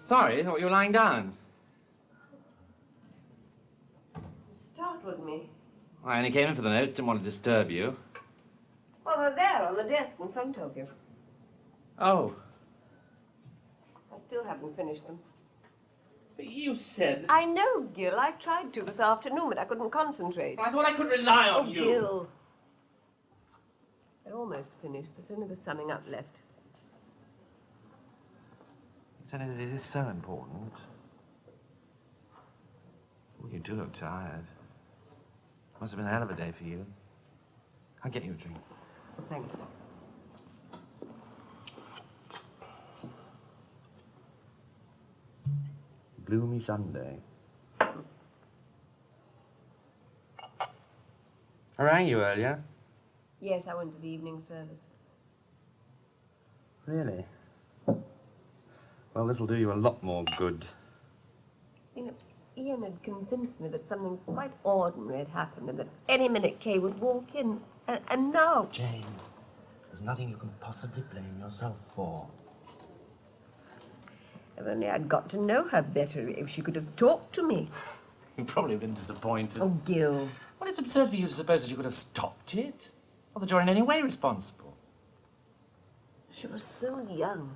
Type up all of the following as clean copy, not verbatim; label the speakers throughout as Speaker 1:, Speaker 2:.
Speaker 1: Sorry, I thought you were lying down.
Speaker 2: You startled me.
Speaker 1: I only came in for the notes, didn't want to disturb you.
Speaker 2: Well, they're there on the desk in front of you.
Speaker 1: Oh.
Speaker 2: I still haven't finished them.
Speaker 1: But you said...
Speaker 2: I know, Gil. I tried to this afternoon, but I couldn't concentrate.
Speaker 1: I thought I could rely on you.
Speaker 2: Oh, Gil. They're almost finished. There's only the summing up left.
Speaker 1: You said it is so important. Oh, you do look tired. Must have been a hell of a day for you. I'll get you a drink.
Speaker 2: Thank you.
Speaker 1: Gloomy Sunday. I rang you earlier.
Speaker 2: Yes, I went to the evening service.
Speaker 1: Really? Well, this'll do you a lot more good.
Speaker 2: You know, Ian had convinced me that something quite ordinary had happened and that any minute Kay would walk in. And now...
Speaker 1: Jane, there's nothing you can possibly blame yourself for.
Speaker 2: If only I'd got to know her better, if she could have talked to me.
Speaker 1: You probably would have been disappointed.
Speaker 2: Oh, Gil.
Speaker 1: Well, it's absurd for you to suppose that you could have stopped it, or that you're in any way responsible.
Speaker 2: She was so young.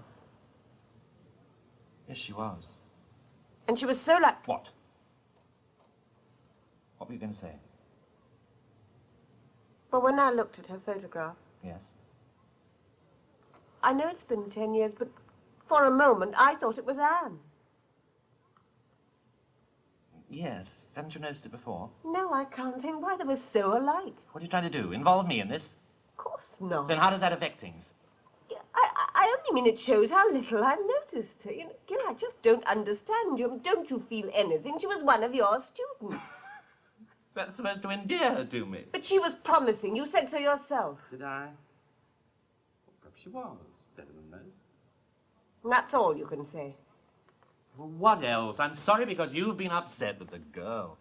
Speaker 1: Yes, she was.
Speaker 2: And she was so like...
Speaker 1: What? What were you going to say?
Speaker 2: Well, when I looked at her photograph...
Speaker 1: Yes?
Speaker 2: I know it's been 10 years, but for a moment I thought it was Anne.
Speaker 1: Yes. Haven't you noticed it before?
Speaker 2: No, I can't think why they were so alike.
Speaker 1: What are you trying to do? Involve me in this?
Speaker 2: Of course not.
Speaker 1: Then how does that affect things?
Speaker 2: I only mean it shows how little I've noticed her. You know, Gil, I just don't understand you. Don't you feel anything? She was one of your students.
Speaker 1: That's supposed to endear her to me.
Speaker 2: But she was promising. You said so yourself.
Speaker 1: Did I? Well, perhaps she was. Better than most.
Speaker 2: And that's all you can say.
Speaker 1: Well, what else? I'm sorry because you've been upset with the girl.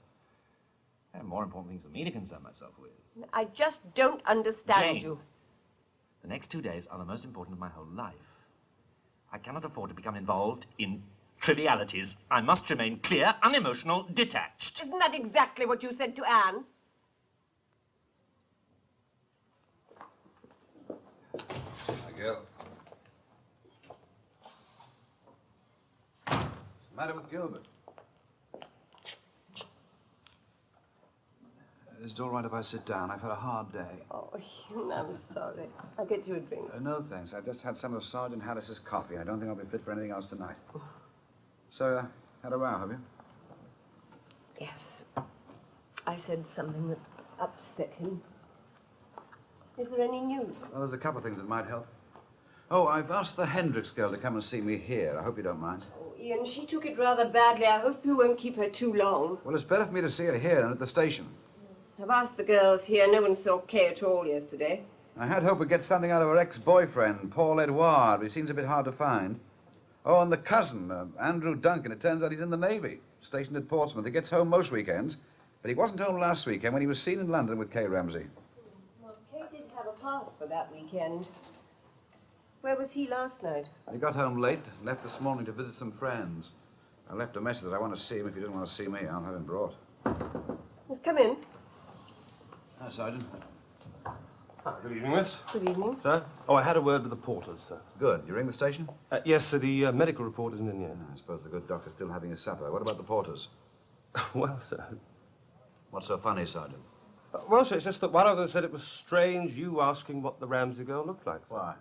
Speaker 1: There are more important things for me to concern myself with.
Speaker 2: I just don't understand
Speaker 1: Jane,
Speaker 2: you.
Speaker 1: the next 2 days are the most important of my whole life. I cannot afford to become involved in trivialities. I must remain clear, unemotional, detached.
Speaker 2: Isn't that exactly what you said to Anne?
Speaker 3: Hi, Gil. What's the matter with Gilbert? Is it all right if I sit down? I've had a hard day.
Speaker 2: Oh, I'm sorry. I'll get you a drink.
Speaker 3: No, thanks. I've just had some of Sergeant Harris's coffee. I don't think I'll be fit for anything else tonight. So, had a row, have you?
Speaker 2: Yes. I said something that upset him. Is there any news?
Speaker 3: Well, there's a couple of things that might help. Oh, I've asked the Hendricks girl to come and see me here. I hope you don't mind.
Speaker 2: Oh, Ian, she took it rather badly. I hope you won't keep her too long.
Speaker 3: Well, it's better for me to see her here than at the station.
Speaker 2: I've asked the girls here. No one saw Kay at all yesterday.
Speaker 3: I had hoped we'd get something out of her ex-boyfriend, Paul Edouard, but he seems a bit hard to find. Oh, and the cousin, Andrew Duncan. It turns out he's in the Navy, stationed at Portsmouth. He gets home most weekends, but he wasn't home last weekend when he was seen in London with Kay Ramsey.
Speaker 2: Well, Kay did have a pass for that weekend. Where was he last night?
Speaker 3: He got home late, left this morning to visit some friends. I left a message that I want to see him. If he doesn't want to see me, I'll have him brought.
Speaker 2: Just come in.
Speaker 3: Sergeant.
Speaker 4: Good evening, miss.
Speaker 2: Good evening.
Speaker 4: Sir? Oh, I had a word with the porters, sir.
Speaker 3: Good. You ring the station?
Speaker 4: Yes, sir, the medical report isn't in yet.
Speaker 3: I suppose the good doctor's still having his supper. What about the porters?
Speaker 4: Well, sir...
Speaker 3: What's so funny, Sergeant?
Speaker 4: Well, sir, it's just that one of them said it was strange you asking what the Ramsey girl looked like. Sir.
Speaker 3: Why?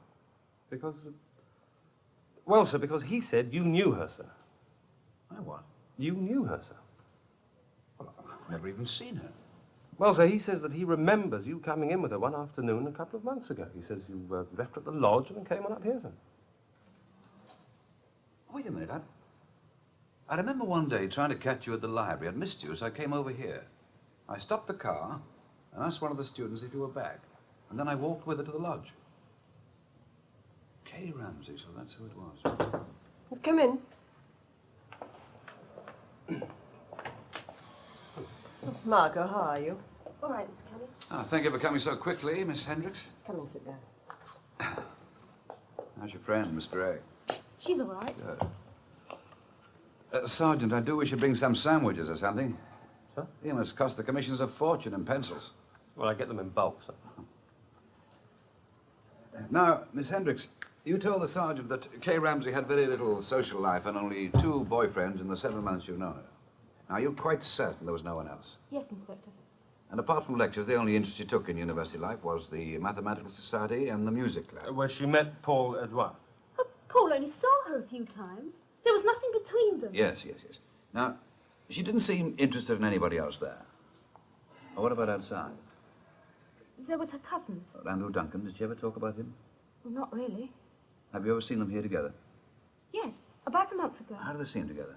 Speaker 4: Because... Well, sir, because he said you knew her, sir.
Speaker 3: I what?
Speaker 4: You knew her, sir.
Speaker 3: Well, I've never even seen her.
Speaker 4: Well, sir, he says that he remembers you coming in with her one afternoon a couple of months ago. He says you left her at the lodge and then came on up here, sir.
Speaker 3: Wait a minute. I remember one day trying to catch you at the library. I'd missed you, so I came over here. I stopped the car and asked one of the students if you were back. And then I walked with her to the lodge. Kay Ramsey, so that's who it was.
Speaker 2: Just come in. Margot, how are you?
Speaker 5: All right, Miss Kelly.
Speaker 3: Ah, thank you for coming so quickly, Miss Hendricks.
Speaker 2: Come and sit down.
Speaker 3: How's your friend, Miss Gray?
Speaker 5: She's all right.
Speaker 3: Good. Sergeant, I do wish you'd bring some sandwiches or something.
Speaker 4: Sir?
Speaker 3: You must cost the commissioners a fortune in pencils.
Speaker 4: Well, I get them in bulk, sir.
Speaker 3: Now, Miss Hendricks, you told the sergeant that Kay Ramsey had very little social life and only 2 boyfriends in the 7 months you've known her. Now, you're quite certain there was no one else?
Speaker 5: Yes, Inspector.
Speaker 3: And apart from lectures, the only interest she took in university life was the Mathematical Society and the music club.
Speaker 4: Where she met Paul Edouard.
Speaker 5: Oh, Paul only saw her a few times. There was nothing between them.
Speaker 3: Yes. Now, she didn't seem interested in anybody else there. Well, what about outside?
Speaker 5: There was her cousin.
Speaker 3: Andrew Duncan, did she ever talk about him?
Speaker 5: Not really.
Speaker 3: Have you ever seen them here together?
Speaker 5: Yes, about a month ago.
Speaker 3: How do they seem together?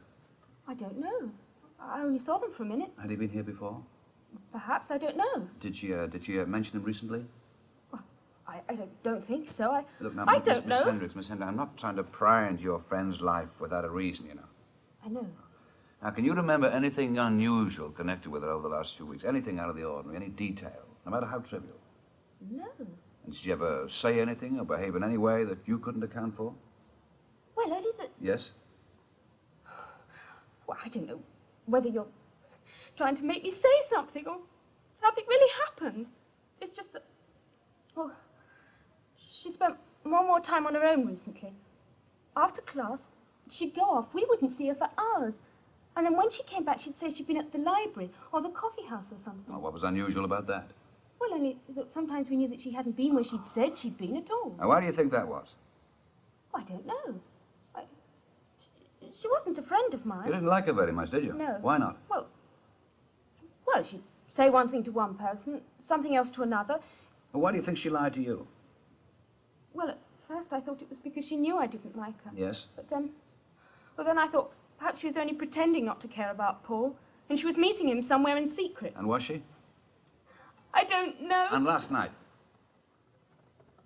Speaker 5: I don't know. I only saw them for a minute.
Speaker 3: Had he been here before?
Speaker 5: Perhaps, I don't know.
Speaker 3: Did she mention him recently?
Speaker 5: Well, I don't think so.
Speaker 3: Look, now,
Speaker 5: I don't
Speaker 3: Miss
Speaker 5: know.
Speaker 3: Hendricks, I'm not trying to pry into your friend's life without a reason, you know.
Speaker 5: I know.
Speaker 3: Now, can you remember anything unusual connected with her over the last few weeks? Anything out of the ordinary, any detail, no matter how trivial?
Speaker 5: No.
Speaker 3: And did she ever say anything or behave in any way that you couldn't account for?
Speaker 5: Well, only that...
Speaker 3: Yes?
Speaker 5: Well, I don't know whether you're trying to make me say something or something really happened. It's just that... Well, she spent more time on her own recently. After class, she'd go off. We wouldn't see her for hours. And then when she came back, she'd say she'd been at the library or the coffee house or something.
Speaker 3: Well, what was unusual about that?
Speaker 5: Well, only that sometimes we knew that she hadn't been where she'd said she'd been at all.
Speaker 3: Now, why do you think that was?
Speaker 5: I don't know. She wasn't a friend of mine.
Speaker 3: You didn't like her very much, did you?
Speaker 5: No.
Speaker 3: Why not?
Speaker 5: Well, she'd say one thing to one person, something else to another.
Speaker 3: Well, why do you think she lied to you?
Speaker 5: Well, at first I thought it was because she knew I didn't like her.
Speaker 3: Yes?
Speaker 5: But then I thought perhaps she was only pretending not to care about Paul, and she was meeting him somewhere in secret.
Speaker 3: And was she?
Speaker 5: I don't know.
Speaker 3: And last night?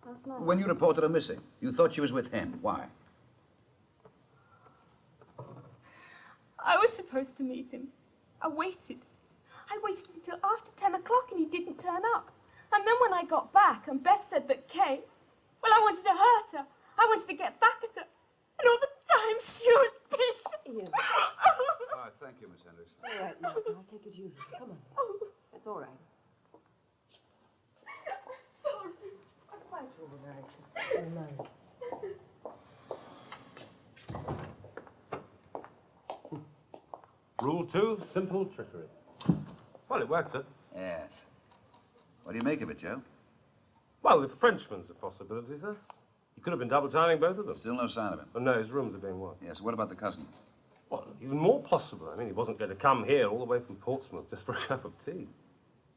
Speaker 5: Last night?
Speaker 3: When you reported her missing, you thought she was with him. Why?
Speaker 5: I was supposed to meet him. I waited until after 10 o'clock and he didn't turn up. And then when I got back and Beth said that Kay, well, I wanted to hurt her. I wanted to get back at her. And all the time she was being...
Speaker 2: Here.
Speaker 3: All right, thank you, Miss Hendricks.
Speaker 2: All right, now, I'll take it you. Come on. That's all right.
Speaker 5: I'm sorry.
Speaker 2: I'm quite all right. Oh, no.
Speaker 4: Rule 2, simple trickery. Well, it works, sir.
Speaker 3: Yes. What do you make of it, Joe?
Speaker 4: Well, the Frenchman's a possibility, sir. He could have been double-timing both of them.
Speaker 3: Still no sign of him.
Speaker 4: Oh, no, his rooms are being watched.
Speaker 3: Yes, what about the cousin?
Speaker 4: Well, even more possible. I mean, he wasn't going to come here all the way from Portsmouth just for a cup of tea.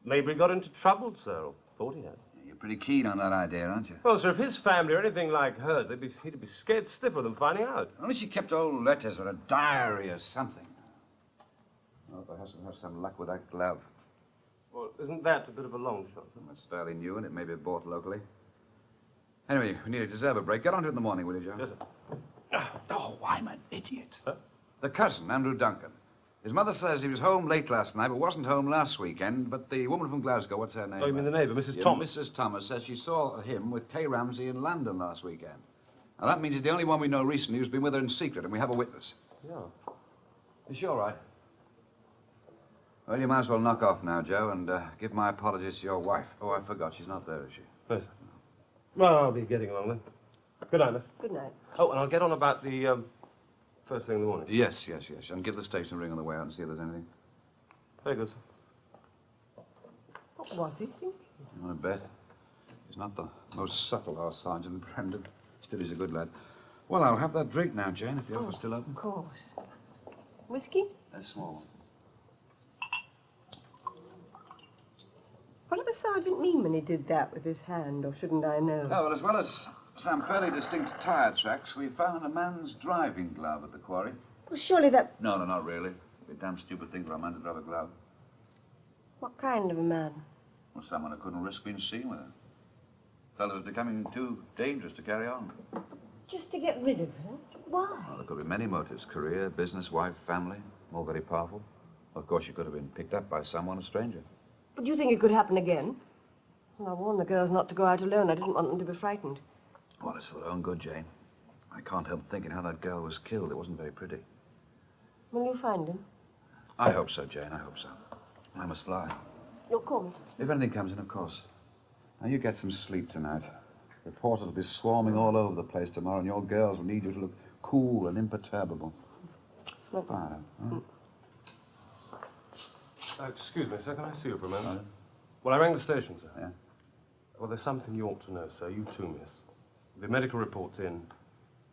Speaker 4: Maybe he got into trouble, sir, or thought he had.
Speaker 3: You're pretty keen on that idea, aren't you?
Speaker 4: Well, sir, if his family are anything like hers, he'd be scared stiff of them finding out.
Speaker 3: Only she kept old letters or a diary or something. Oh, perhaps we'll have some luck with that glove.
Speaker 4: Well, isn't that a bit of a long shot, sir?
Speaker 3: It's fairly new and it may be bought locally. Anyway, we need to deserve a break. Get on to it in the morning, will you, Joe?
Speaker 4: Yes, sir.
Speaker 3: Oh, I'm an idiot.
Speaker 4: Huh?
Speaker 3: The cousin, Andrew Duncan. His mother says he was home late last night, but wasn't home last weekend. But the woman from Glasgow, what's her name?
Speaker 4: Oh, you mean the neighbour, Mrs.
Speaker 3: Yeah,
Speaker 4: Thomas?
Speaker 3: Mrs. Thomas says she saw him with Kay Ramsey in London last weekend. Now, that means he's the only one we know recently who's been with her in secret, and we have a witness.
Speaker 4: Yeah.
Speaker 3: Is she all right? Well, you might as well knock off now, Joe, and give my apologies to your wife. Oh, I forgot. She's not there, is she?
Speaker 4: No, sir. Well, I'll be getting along then. Good night, miss.
Speaker 2: Good night.
Speaker 4: Oh, and I'll get on about the, first thing in the morning.
Speaker 3: Yes. And give the station a ring on the way out and see if there's anything.
Speaker 4: Very good, sir.
Speaker 2: What was he thinking?
Speaker 3: I bet. He's not the most subtle, our Sergeant Brendan. Still, he's a good lad. Well, I'll have that drink now, Jane, if the offer's still open.
Speaker 2: Of course. Whiskey?
Speaker 3: A small one.
Speaker 2: What did the sergeant mean when he did that with his hand, or shouldn't I know?
Speaker 3: Oh, well, as well as some fairly distinct tyre tracks, we found a man's driving glove at the quarry.
Speaker 2: Well, surely that...
Speaker 3: No, not really. It'd be a damn stupid thing for a man to drive a glove.
Speaker 2: What kind of a man?
Speaker 3: Well, someone who couldn't risk being seen with her. Fellow was becoming too dangerous to carry on.
Speaker 2: Just to get rid of her? Why?
Speaker 3: Well, there could be many motives. Career, business, wife, family. All very powerful. Of course, she could have been picked up by someone, a stranger.
Speaker 2: But do you think it could happen again? Well, I warned the girls not to go out alone. I didn't want them to be frightened.
Speaker 3: Well, it's for their own good, Jane. I can't help thinking how that girl was killed. It wasn't very pretty.
Speaker 2: Will you find him?
Speaker 3: I hope so, Jane, I hope so. I must fly.
Speaker 2: You'll call me.
Speaker 3: If anything comes in, of course. Now, you get some sleep tonight. Reporters will be swarming all over the place tomorrow, and your girls will need you to look cool and imperturbable.
Speaker 2: No.
Speaker 4: Excuse me, sir, can I see you for a moment? Well, I rang the station, sir.
Speaker 3: Yeah?
Speaker 4: Well, there's something you ought to know, sir. You too, miss. The medical report's in.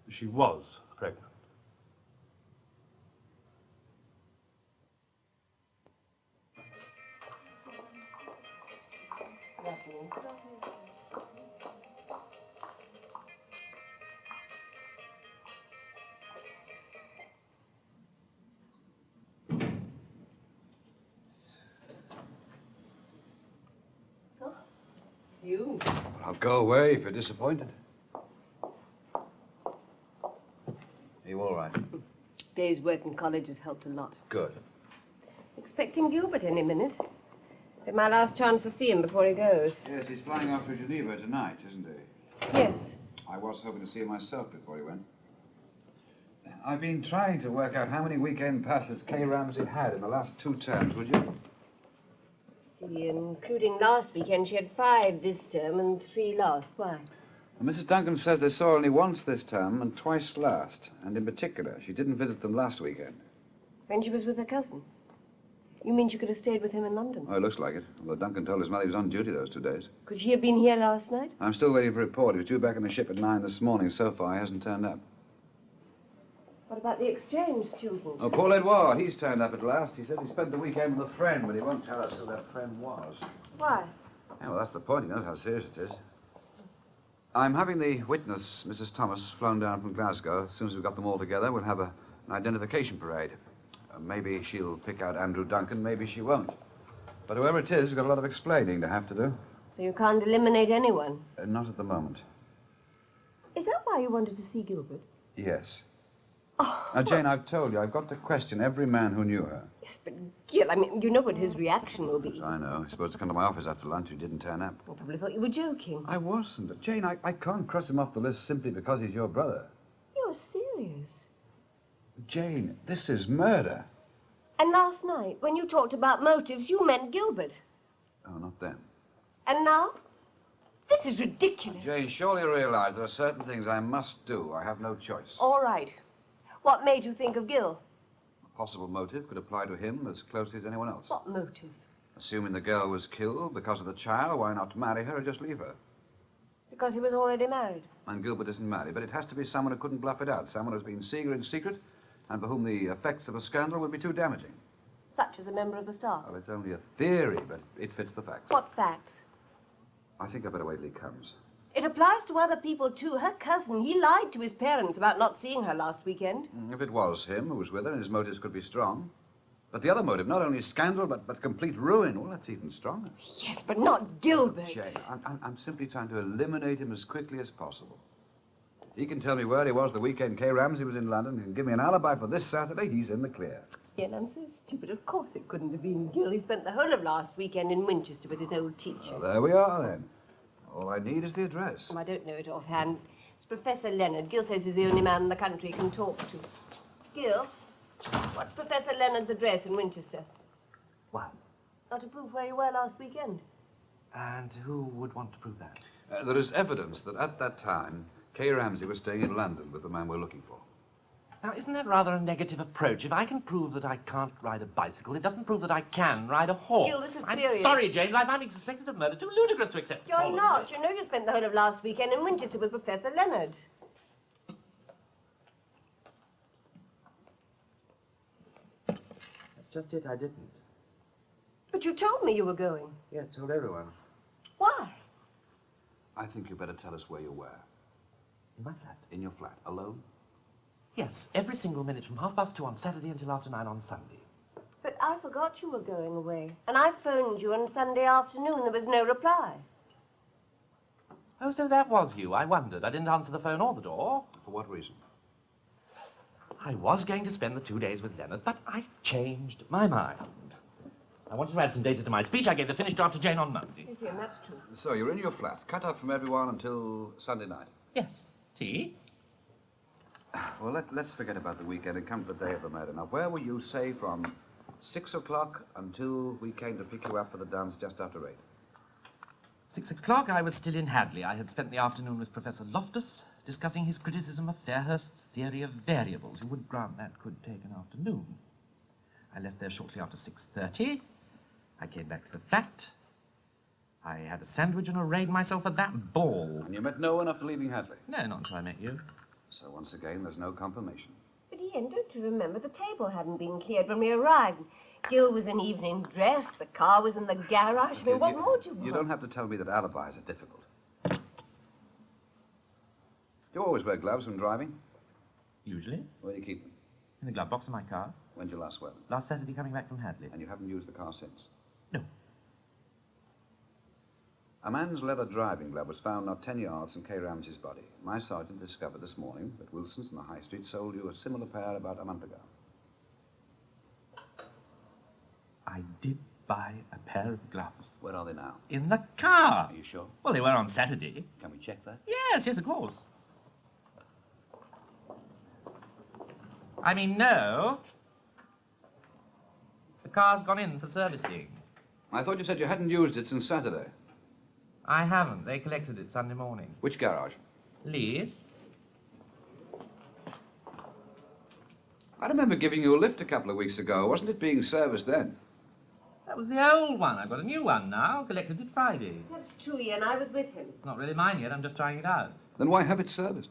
Speaker 4: She was pregnant.
Speaker 2: You.
Speaker 3: I'll go away if you're disappointed. Are you all right?
Speaker 2: Day's work in college has helped a lot.
Speaker 3: Good.
Speaker 2: Expecting Gilbert any minute. It's my last chance to see him before he goes.
Speaker 3: Yes, he's flying off to Geneva tonight, isn't he?
Speaker 2: Yes.
Speaker 3: I was hoping to see him myself before he went. I've been trying to work out how many weekend passes Kay Ramsey had in the last 2 terms, would you?
Speaker 2: See, including last weekend, she had 5 this term and 3 last. Why?
Speaker 3: Well, Mrs. Duncan says they saw her only once this term and twice last. And in particular, she didn't visit them last weekend.
Speaker 2: When she was with her cousin. You mean she could have stayed with him in London?
Speaker 3: Oh, it looks like it. Although Duncan told his mother he was on duty those 2 days.
Speaker 2: Could she have been here last night?
Speaker 3: I'm still waiting for a report. He was due back on the ship at 9 this morning. So far, he hasn't turned up.
Speaker 2: What about the exchange student?
Speaker 3: Oh, Paul Edouard, he's turned up at last. He says he spent the weekend with a friend, but he won't tell us who that friend was.
Speaker 2: Why?
Speaker 3: Yeah, well, that's the point. He knows how serious it is. I'm having the witness, Mrs. Thomas, flown down from Glasgow. As soon as we've got them all together, we'll have an identification parade. Maybe she'll pick out Andrew Duncan, maybe she won't. But whoever it is, has got a lot of explaining to have to do.
Speaker 2: So you can't eliminate anyone?
Speaker 3: Not at the moment.
Speaker 2: Is that why you wanted to see Gilbert?
Speaker 3: Yes.
Speaker 2: Oh,
Speaker 3: Now, Jane, I've told you, I've got to question every man who knew her.
Speaker 2: yes, but Gil, I mean, you know what his reaction will be.
Speaker 3: Yes, I know. He's supposed to come to my office after lunch. He didn't turn up.
Speaker 2: I probably thought you were joking.
Speaker 3: I wasn't. Jane, I can't cross him off the list simply because he's your brother.
Speaker 2: You're serious.
Speaker 3: Jane, this is murder.
Speaker 2: And last night, when you talked about motives, you meant Gilbert.
Speaker 3: Oh, not then.
Speaker 2: And now? This is ridiculous.
Speaker 3: Jane, surely you realize there are certain things I must do. I have no choice.
Speaker 2: All right. What made you think of Gil?
Speaker 3: A possible motive could apply to him as closely as anyone else.
Speaker 2: What motive?
Speaker 3: Assuming the girl was killed because of the child, why not marry her or just leave her?
Speaker 2: Because he was already married.
Speaker 3: And Gilbert isn't married, but it has to be someone who couldn't bluff it out. Someone who's been seeing her in secret and for whom the effects of a scandal would be too damaging.
Speaker 2: Such as a member of the staff.
Speaker 3: Well, it's only a theory, but it fits the facts.
Speaker 2: What facts?
Speaker 3: I think I better wait till he comes.
Speaker 2: It applies to other people, too. Her cousin, he lied to his parents about not seeing her last weekend.
Speaker 3: If it was him who was with her, and his motives could be strong. But the other motive, not only scandal, but complete ruin, well, that's even stronger.
Speaker 2: Yes, but not Gilbert.
Speaker 3: Jane, I'm simply trying to eliminate him as quickly as possible. He can tell me where he was the weekend Kay Ramsey was in London. He can give me an alibi for this Saturday. He's in the clear.
Speaker 2: Yeah, and I'm so stupid. Of course it couldn't have been Gil. He spent the whole of last weekend in Winchester with his old teacher.
Speaker 3: Well, there we are, then. All I need is the address.
Speaker 2: I don't know it offhand. It's Professor Leonard. Gil says he's the only man in the country he can talk to. Gil, what's Professor Leonard's address in Winchester?
Speaker 1: What?
Speaker 2: Not to prove where you were last weekend.
Speaker 1: And who would want to prove that?
Speaker 3: There is evidence that at that time, Kay Ramsey was staying in London with the man we're looking for.
Speaker 1: Now, isn't that rather a negative approach? If I can prove that I can't ride a bicycle, it doesn't prove that I can ride a horse.
Speaker 2: Gil, this is
Speaker 1: I'm
Speaker 2: serious.
Speaker 1: sorry, Jane. Life I'm being suspected of murder. Too ludicrous to accept.
Speaker 2: You're
Speaker 1: solemnly.
Speaker 2: not. You know you spent the whole of last weekend in Winchester with Professor Leonard.
Speaker 1: That's just it. I didn't.
Speaker 2: But you told me you were going.
Speaker 1: Yes, told everyone.
Speaker 2: Why?
Speaker 3: I think you better tell us where you were.
Speaker 1: In my flat.
Speaker 3: In your flat, alone?
Speaker 1: Yes, every single minute from 2:30 on Saturday until after 9 on Sunday.
Speaker 2: But I forgot you were going away. And I phoned you on Sunday afternoon. There was no reply.
Speaker 1: Oh, so that was you. I wondered. I didn't answer the phone or the door.
Speaker 3: For what reason?
Speaker 1: I was going to spend the 2 days with Leonard, but I changed my mind. I wanted to add some data to my speech. I gave the finished draft to Jane on Monday.
Speaker 2: Yes, and that's true.
Speaker 3: So you're in your flat, cut off from everyone until Sunday night.
Speaker 1: Yes. Tea?
Speaker 3: Well, let's forget about the weekend and come to the day of the murder. Now, where were you, say, from 6 o'clock until we came to pick you up for the dance just after 8?
Speaker 1: 6 o'clock, I was still in Hadley. I had spent the afternoon with Professor Loftus discussing his criticism of Fairhurst's theory of variables. You would grant that could take an afternoon. I left there shortly after 6:30. I came back to the flat. I had a sandwich and arrayed myself for that ball.
Speaker 3: And you met no one after leaving Hadley?
Speaker 1: No, not until I met you.
Speaker 3: So once again, there's no confirmation.
Speaker 2: But Ian, don't you remember the table hadn't been cleared when we arrived? Jill was in evening dress, the car was in the garage. I mean, what more do you want?
Speaker 3: You don't have to tell me that alibis are difficult. Do you always wear gloves when driving?
Speaker 1: Usually.
Speaker 3: Where do you keep them?
Speaker 1: In the glove box of my car.
Speaker 3: When did you last wear them?
Speaker 1: Last Saturday coming back from Hadley.
Speaker 3: And you haven't used the car since?
Speaker 1: No.
Speaker 3: A man's leather driving glove was found not 10 yards from Kay Ramsey's body. My sergeant discovered this morning that Wilson's in the High Street sold you a similar pair about a month ago.
Speaker 1: I did buy a pair of gloves.
Speaker 3: Where are they now?
Speaker 1: In the car.
Speaker 3: Are you sure?
Speaker 1: Well, they were on Saturday.
Speaker 3: Can we check that?
Speaker 1: Yes, of course. I mean, no. The car's gone in for servicing.
Speaker 3: I thought you said you hadn't used it since Saturday.
Speaker 1: I haven't. They collected it Sunday morning.
Speaker 3: Which garage?
Speaker 1: Lee's?
Speaker 3: I remember giving you a lift a couple of weeks ago. Wasn't it being serviced then?
Speaker 1: That was the old one. I've got a new one now. Collected it Friday.
Speaker 2: That's true, Ian. I was with him.
Speaker 1: It's not really mine yet. I'm just trying it out.
Speaker 3: Then why have it serviced?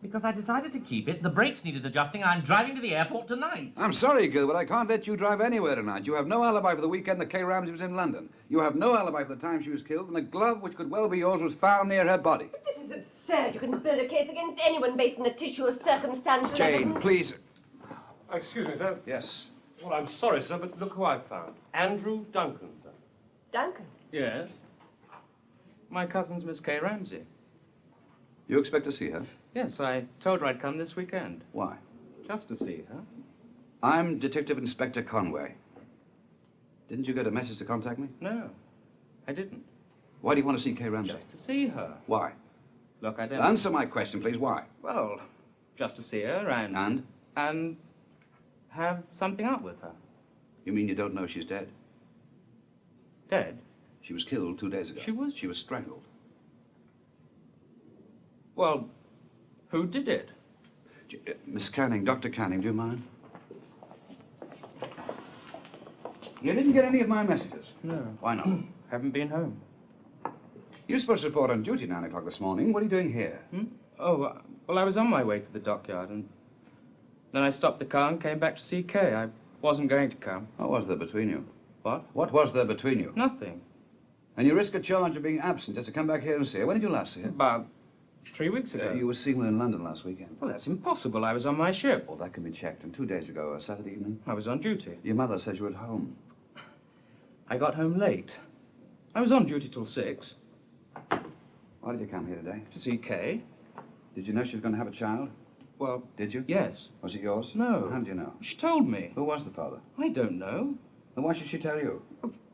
Speaker 1: Because I decided to keep it. The brakes needed adjusting. I'm driving to the airport tonight.
Speaker 3: I'm sorry, Gilbert. I can't let you drive anywhere tonight. You have no alibi for the weekend that Kay Ramsey was in London. You have no alibi for the time she was killed, and a glove, which could well be yours, was found near her body.
Speaker 2: But this is absurd. You can build a case against anyone based on the tissue of circumstantial
Speaker 3: Jane,
Speaker 2: evidence.
Speaker 3: please.
Speaker 4: Excuse me, sir.
Speaker 3: Yes.
Speaker 4: Well, I'm sorry, sir, but look who I've found. Andrew Duncan, sir.
Speaker 2: Duncan.
Speaker 6: Yes. My cousin's Miss Kay Ramsey.
Speaker 3: You expect to see her?
Speaker 6: Yes, I told her I'd come this weekend.
Speaker 3: Why?
Speaker 6: Just to see her.
Speaker 3: I'm Detective Inspector Conway. Didn't you get a message to contact me?
Speaker 6: No, I didn't.
Speaker 3: Why do you want to see Kay Ramsey?
Speaker 6: Just to see her.
Speaker 3: Why?
Speaker 6: Look, I don't...
Speaker 3: Answer my question, please. Why?
Speaker 6: Well, just to see her and... And have something up with her.
Speaker 3: You mean you don't know she's dead?
Speaker 6: Dead?
Speaker 3: She was killed 2 days ago.
Speaker 6: She was?
Speaker 3: She was strangled.
Speaker 6: Well, who did it?
Speaker 3: Miss Canning, Dr. Canning, do you mind? You didn't get any of my messages?
Speaker 6: No.
Speaker 3: Why not?
Speaker 6: Haven't been home.
Speaker 3: You're supposed to report on duty 9 o'clock this morning. What are you doing here?
Speaker 6: Oh, well, I was on my way to the dockyard, and then I stopped the car and came back to see Kay. I wasn't going to come.
Speaker 3: What was there between you?
Speaker 6: What?
Speaker 3: What was there between you?
Speaker 6: Nothing.
Speaker 3: And you risk a charge of being absent just to come back here and see her. When did you last see her?
Speaker 6: About 3 weeks ago.
Speaker 3: You were seen in London last weekend.
Speaker 6: Well, that's impossible. I was on my ship.
Speaker 3: Well, that can be checked. And 2 days ago, Saturday evening,
Speaker 6: I was on duty.
Speaker 3: your mother says you were at home.
Speaker 6: I got home late. I was on duty till 6
Speaker 3: Why did you come here today?
Speaker 6: to see Kay.
Speaker 3: Did you know she was going to have a child?
Speaker 6: Well,
Speaker 3: Did you?
Speaker 6: yes.
Speaker 3: Was it yours?
Speaker 6: No.
Speaker 3: How did you know?
Speaker 6: She told me.
Speaker 3: Who was the father?
Speaker 6: I don't know.
Speaker 3: Then why should she tell you?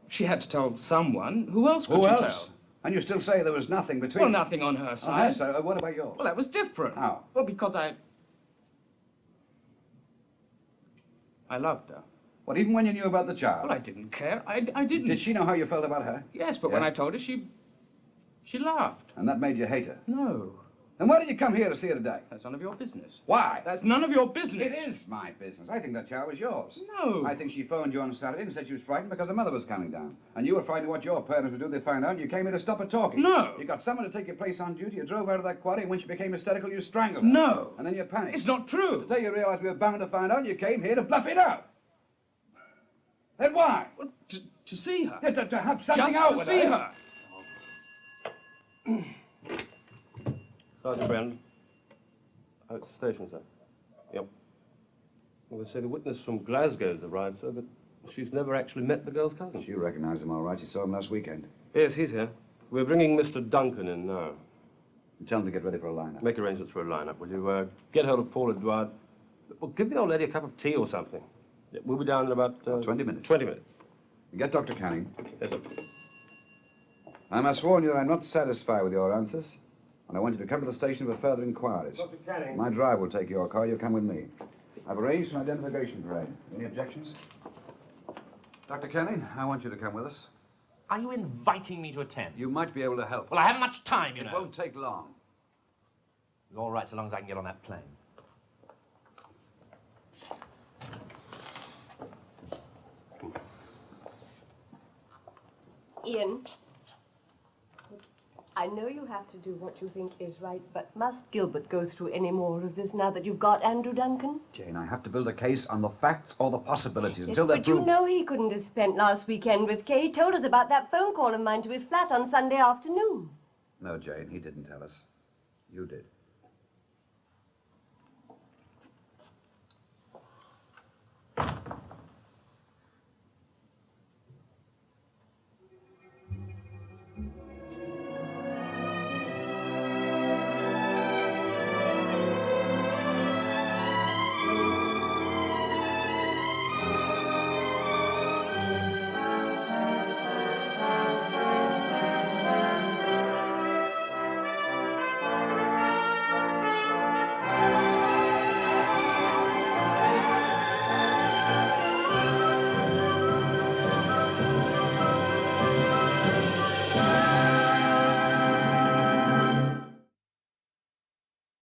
Speaker 6: She had to tell someone. Who else could
Speaker 3: Who
Speaker 6: she
Speaker 3: else?
Speaker 6: tell?
Speaker 3: And you still say there was nothing between...
Speaker 6: Well, nothing on her
Speaker 3: Oh,
Speaker 6: side.
Speaker 3: yes, sir. What about yours?
Speaker 6: Well, that was different.
Speaker 3: How?
Speaker 6: Well, because I loved her.
Speaker 3: What, even when you knew about the child?
Speaker 6: Well, I didn't care. I didn't.
Speaker 3: Did she know how you felt about her?
Speaker 6: Yes, but when
Speaker 3: Yeah.
Speaker 6: I told her, she laughed.
Speaker 3: And that made you hate her?
Speaker 6: No.
Speaker 3: Then why did you come here to see her today?
Speaker 6: That's none of your business.
Speaker 3: Why?
Speaker 6: That's none of your business.
Speaker 3: It is my business. I think that child was yours.
Speaker 6: No.
Speaker 3: I think she phoned you on Saturday and said she was frightened because her mother was coming down. And you were frightened what your parents would do if they found out, and you came here to stop her talking.
Speaker 6: No.
Speaker 3: You got someone to take your place on duty, you drove out of that quarry, and when she became hysterical, you strangled her.
Speaker 6: No.
Speaker 3: And then you panicked.
Speaker 6: It's not true.
Speaker 3: Today you realized we were bound to find out, and you came here to bluff it out. Then why?
Speaker 6: Well, to see her.
Speaker 3: To have something
Speaker 6: Just
Speaker 3: out
Speaker 6: to
Speaker 3: with
Speaker 6: see
Speaker 3: her.
Speaker 4: Sergeant Brand. Oh, it's the station, sir. Yep. Well, they say the witness from Glasgow's arrived, sir, but she's never actually met the girl's cousin.
Speaker 3: You recognize him all right. You saw him last weekend.
Speaker 4: Yes, he's here. We're bringing Mr. Duncan in now.
Speaker 3: Tell him to get ready for a lineup.
Speaker 4: Make arrangements for a lineup, will you? Get hold of Paul Edouard. Well, give the old lady a cup of tea or something. Yeah, we'll be down in about...
Speaker 3: 20 minutes.
Speaker 4: 20 minutes.
Speaker 3: Get Dr. Canning.
Speaker 4: Yes, sir.
Speaker 3: I must warn you that I'm not satisfied with your answers. And I want you to come to the station for further inquiries.
Speaker 4: Dr. Canning.
Speaker 3: My driver will take your car. You'll come with me. I've arranged an identification parade. Any objections? Dr. Canning, I want you to come with us.
Speaker 1: Are you inviting me to attend?
Speaker 3: You might be able to help.
Speaker 1: Well, I haven't much time, you
Speaker 3: It
Speaker 1: know.
Speaker 3: won't take long.
Speaker 1: All right, so long as I can get on that plane.
Speaker 2: Ian, I know you have to do what you think is right, but must Gilbert go through any more of this now that you've got Andrew Duncan?
Speaker 3: Jane, I have to build a case on the facts or the possibilities
Speaker 2: Yes,
Speaker 3: until they're
Speaker 2: but you
Speaker 3: proved.
Speaker 2: know he couldn't have spent last weekend with Kay. He told us about that phone call of mine to his flat on Sunday afternoon.
Speaker 3: No, Jane, he didn't tell us. You did.